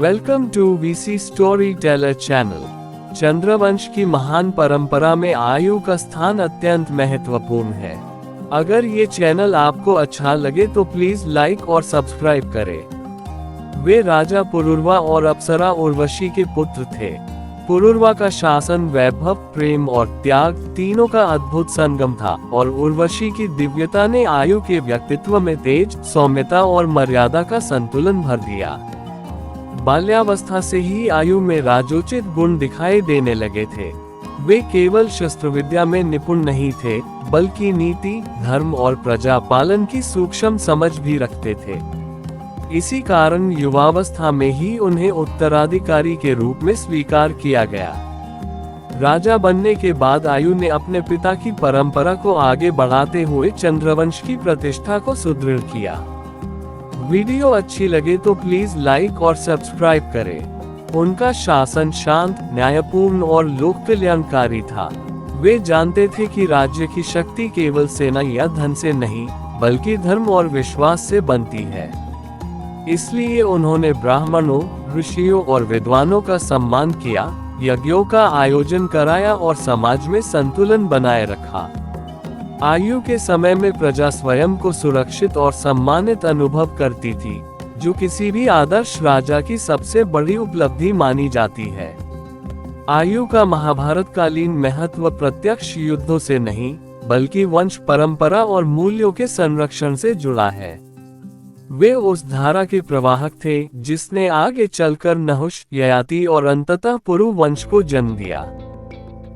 Welcome to VC story teller channel. चंद्रवंश की महान परंपरा में आयु का स्थान अत्यंत महत्वपूर्ण है। अगर ये चैनल आपको अच्छा लगे तो प्लीज लाइक और सब्सक्राइब करें। वे राजा पुरुरवा और अप्सरा उर्वशी के पुत्र थे। पुरुरवा का शासन वैभव, प्रेम और त्याग तीनों का अद्भुत संगम था और उर्वशी की दिव्यता ने आयु के व्यक्तित्व में तेज, सौम्यता और मर्यादा का संतुलन भर दिया। बाल्यावस्था से ही आयु में राजोचित गुण दिखाई देने लगे थे। वे केवल शस्त्र विद्या में निपुण नहीं थे, बल्कि नीति, धर्म और प्रजा पालन की सूक्ष्म समझ भी रखते थे। इसी कारण युवावस्था में ही उन्हें उत्तराधिकारी के रूप में स्वीकार किया गया। राजा बनने के बाद आयु ने अपने पिता की परंपरा को आगे बढ़ाते हुए चंद्रवंश की प्रतिष्ठा को सुदृढ़ किया। वीडियो अच्छी लगे तो प्लीज लाइक और सब्सक्राइब करें। उनका शासन शांत, न्यायपूर्ण और लोक कल्याणकारी था। वे जानते थे कि राज्य की शक्ति केवल सेना या धन से नहीं, बल्कि धर्म और विश्वास से बनती है। इसलिए उन्होंने ब्राह्मणों, ऋषियों और विद्वानों का सम्मान किया, यज्ञों का आयोजन कराया और समाज में संतुलन बनाए रखा। आयु के समय में प्रजा स्वयं को सुरक्षित और सम्मानित अनुभव करती थी, जो किसी भी आदर्श राजा की सबसे बड़ी उपलब्धि मानी जाती है। आयु का महाभारत कालीन महत्व प्रत्यक्ष युद्धों से नहीं, बल्कि वंश परंपरा और मूल्यों के संरक्षण से जुड़ा है। वे उस धारा के प्रवाहक थे जिसने आगे चलकर नहुष, ययाति और अंततः पुरु वंश को जन्म दिया।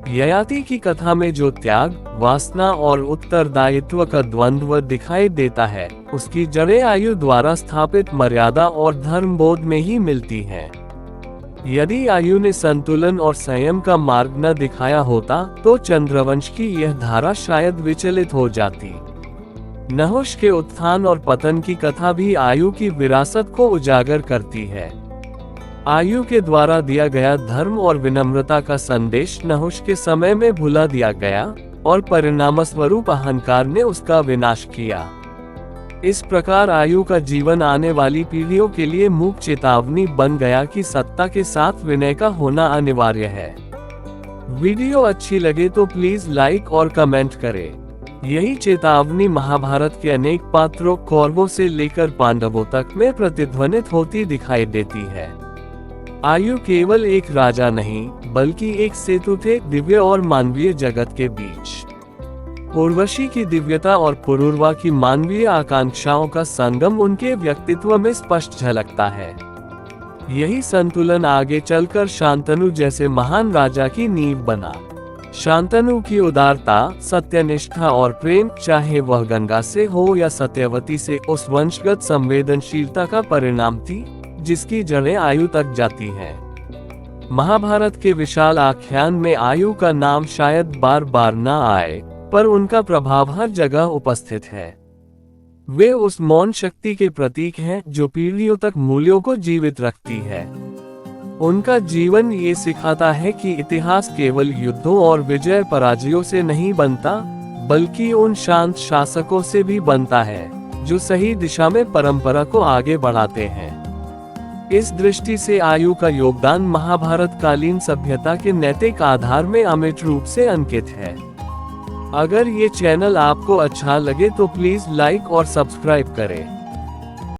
ययाति की कथा में जो त्याग, वासना और उत्तरदायित्व का द्वंद्व दिखाई देता है, उसकी जड़ें आयु द्वारा स्थापित मर्यादा और धर्मबोध में ही मिलती हैं। यदि आयु ने संतुलन और संयम का मार्ग न दिखाया होता, तो चंद्रवंश की यह धारा शायद विचलित हो जाती। नहुष के उत्थान और पतन की कथा भी आयु की विरासत को उजागर करती है। आयु के द्वारा दिया गया धर्म और विनम्रता का संदेश नहुष के समय में भुला दिया गया और परिणामस्वरूप अहंकार ने उसका विनाश किया। इस प्रकार आयु का जीवन आने वाली पीढ़ियों के लिए मूक चेतावनी बन गया कि सत्ता के साथ विनय का होना अनिवार्य है। वीडियो अच्छी लगे तो प्लीज लाइक और कमेंट करें। यही चेतावनी महाभारत के अनेक पात्रों, कौरवों से लेकर पांडवों तक में प्रतिध्वनित होती दिखाई देती है। आयु केवल एक राजा नहीं, बल्कि एक सेतु थे दिव्य और मानवीय जगत के बीच। उर्वशी की दिव्यता और पुरुरवा की मानवीय आकांक्षाओं का संगम उनके व्यक्तित्व में स्पष्ट झलकता है। यही संतुलन आगे चलकर शांतनु जैसे महान राजा की नींव बना। शांतनु की उदारता, सत्यनिष्ठा और प्रेम, चाहे वह गंगा से हो या सत्यवती से, उस वंशगत संवेदनशीलता का परिणाम थी जिसकी जड़ें आयु तक जाती हैं। महाभारत के विशाल आख्यान में आयु का नाम शायद बार बार न आए, पर उनका प्रभाव हर जगह उपस्थित है। वे उस मौन शक्ति के प्रतीक हैं जो पीढ़ियों तक मूल्यों को जीवित रखती है। उनका जीवन ये सिखाता है कि इतिहास केवल युद्धों और विजय पराजयों से नहीं बनता, बल्कि उन शांत शासकों से भी बनता है जो सही दिशा में परंपरा को आगे बढ़ाते हैं। इस दृष्टि से आयु का योगदान महाभारत कालीन सभ्यता के नैतिक आधार में अमिट रूप से अंकित है। अगर ये चैनल आपको अच्छा लगे तो प्लीज लाइक और सब्सक्राइब करें।